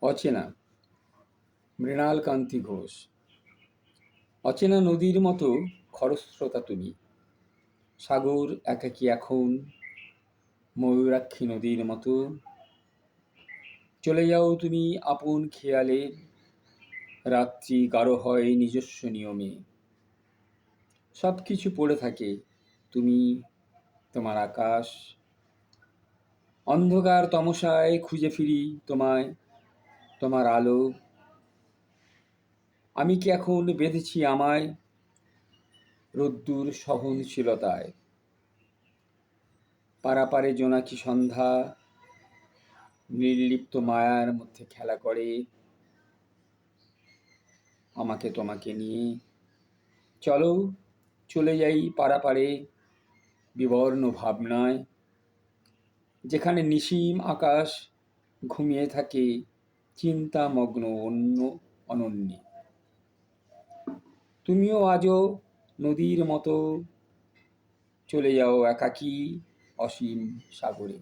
অচেনা। মৃণাল কান্তি ঘোষ। অচেনা নদীর মতো খরস্রোতা তুমি, সাগর একাকী এখন ময়ূরাক্ষী নদীর মতো। চলে যাও তুমি আপন খেয়ালে, রাত্রি গাঢ় হয় নিজস্ব নিয়মে। সব কিছু পড়ে থাকে, তুমি, তোমার আকাশ। অন্ধকার তমসায় খুঁজে ফিরি তোমায়, তোমার আলো। আমি কি এখন বেঁধেছি আমায় রোদ্দুর সহনশীলতায়? পারাপারে জোনাকি সন্ধ্যা নির্লিপ্ত মায়ার মধ্যে খেলা করে আমাকে তোমাকে নিয়ে। চলো চলে যাই পারাপারে বিবর্ণ ভাবনায়, যেখানে নিশিম আকাশ ঘুমিয়ে থাকে চিন্তামগ্ন অন্য অনন্যে। তুমিও আজও নদীর মতো চলে যাও একাকী অসীম সাগরে।